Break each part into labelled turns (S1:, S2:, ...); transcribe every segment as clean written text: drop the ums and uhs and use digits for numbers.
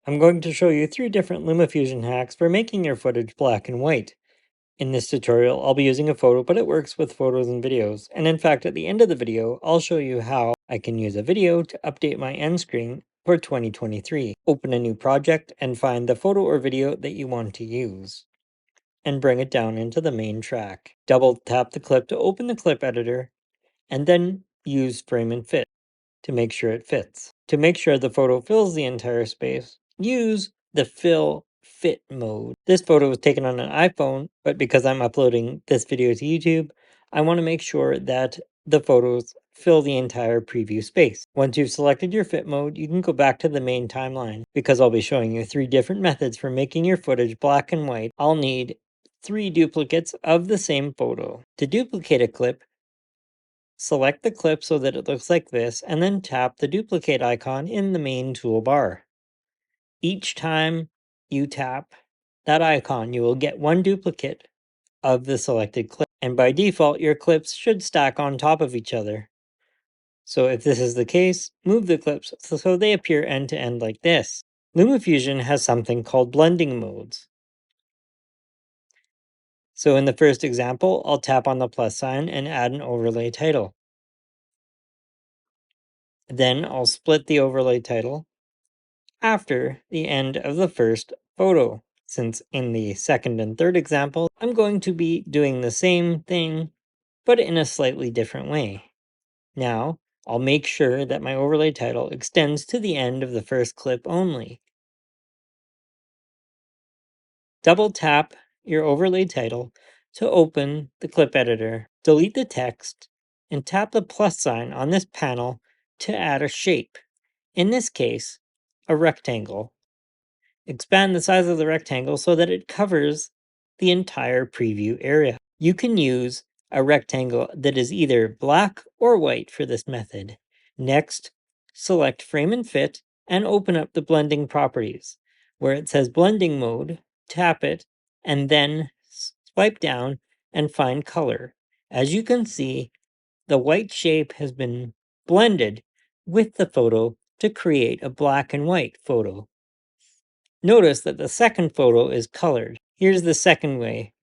S1: I'm going to show you 3 different LumaFusion hacks for making your footage black and white. In this tutorial, I'll be using a photo, but it works with photos and videos. And in fact, at the end of the video, I'll show you how I can use a video to update my end screen for 2023. Open a new project and find the photo or video that you want to use, and bring it down into the main track. Double tap the clip to open the clip editor, and then use Frame and Fit to make sure it fits. To make sure the photo fills the entire space, use the Fill Fit mode. This photo was taken on an iPhone, but because I'm uploading this video to YouTube, I want to make sure that the photos fill the entire preview space. Once you've selected your fit mode, you can go back to the main timeline. Because I'll be showing you 3 different methods for making your footage black and white, I'll need 3 duplicates of the same photo. To duplicate a clip, select the clip so that it looks like this, and then tap the duplicate icon in the main toolbar. Each time you tap that icon, you will get 1 duplicate of the selected clip, and by default, your clips should stack on top of each other. So if this is the case, move the clips so they appear end to end like this. LumaFusion has something called blending modes. So in the first example, I'll tap on the plus sign and add an overlay title. Then I'll split the overlay title after the end of the first photo. Since in the second and third example, I'm going to be doing the same thing, but in a slightly different way. Now, I'll make sure that my overlay title extends to the end of the first clip only. Double tap your overlay title to open the clip editor. Delete the text and tap the plus sign on this panel to add a shape. In this case, a rectangle. Expand the size of the rectangle so that it covers the entire preview area. You can use a rectangle that is either black or white for this method. Next, select Frame and Fit and open up the blending properties. Where it says blending mode, tap it and then swipe down and find color. As you can see, the white shape has been blended with the photo to create a black and white photo. Notice that the second photo is colored. Here's the second way.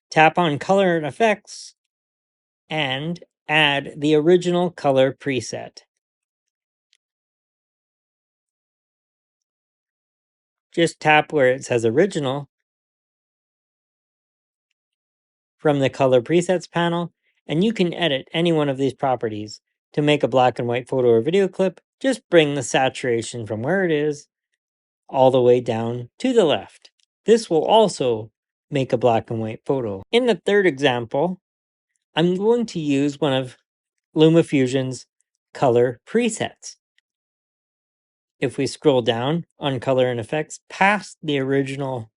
S1: Tap on Color and Effects and add the original color preset. Just tap where it says Original from the Color Presets panel, and you can edit any one of these properties. To make a black and white photo or video clip, just bring the saturation from where it is all the way down to the left. This will also make a black and white photo. In the third example, I'm going to use one of LumaFusion's color presets. If we scroll down on Color and Effects past the original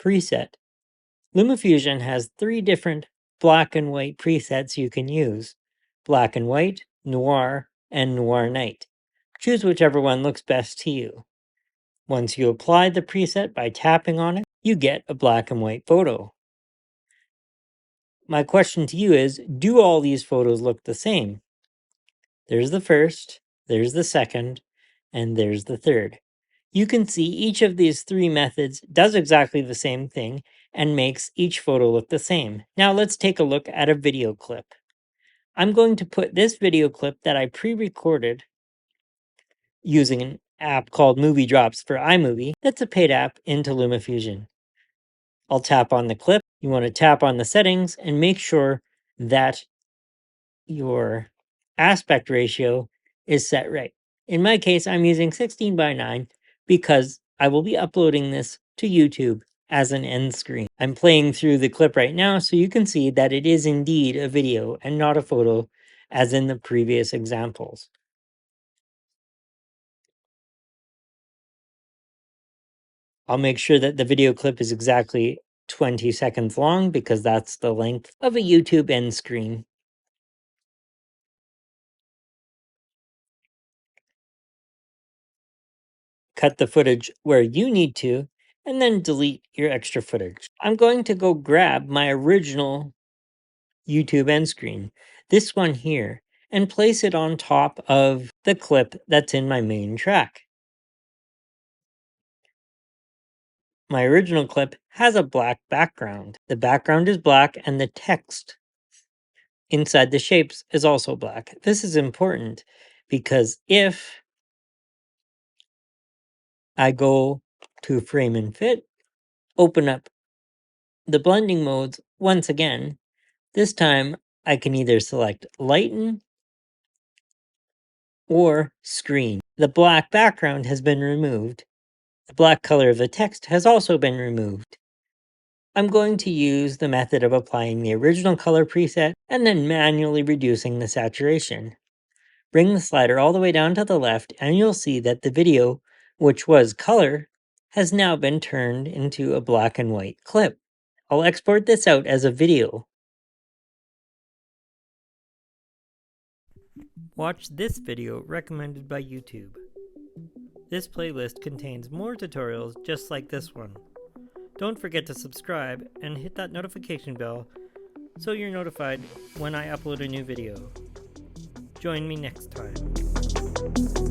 S1: preset, LumaFusion has 3 different black and white presets you can use: black and white, noir, and noir night. Choose whichever one looks best to you. Once you apply the preset by tapping on it, you get a black and white photo. My question to you is, do all these photos look the same? There's the first, there's the second, and there's the third. You can see each of these 3 methods does exactly the same thing and makes each photo look the same. Now let's take a look at a video clip. I'm going to put this video clip that I pre-recorded using an app called Movie Drops for iMovie, that's a paid app, into LumaFusion. I'll tap on the clip. You want to tap on the settings and make sure that your aspect ratio is set right. In my case, I'm using 16:9 because I will be uploading this to YouTube as an end screen. I'm playing through the clip right now so you can see that it is indeed a video and not a photo as in the previous examples. I'll make sure that the video clip is exactly 20 seconds long because that's the length of a YouTube end screen. Cut the footage where you need to, and then delete your extra footage. I'm going to go grab my original YouTube end screen, this one here, and place it on top of the clip that's in my main track. My original clip has a black background. The background is black and the text inside the shapes is also black. This is important because if I go to frame and fit, open up the blending modes once again, this time I can either select lighten or screen. The black background has been removed. The black color of the text has also been removed. I'm going to use the method of applying the original color preset and then manually reducing the saturation. Bring the slider all the way down to the left and you'll see that the video, which was color, has now been turned into a black and white clip. I'll export this out as a video. Watch this video recommended by YouTube. This playlist contains more tutorials just like this one. Don't forget to subscribe and hit that notification bell so you're notified when I upload a new video. Join me next time.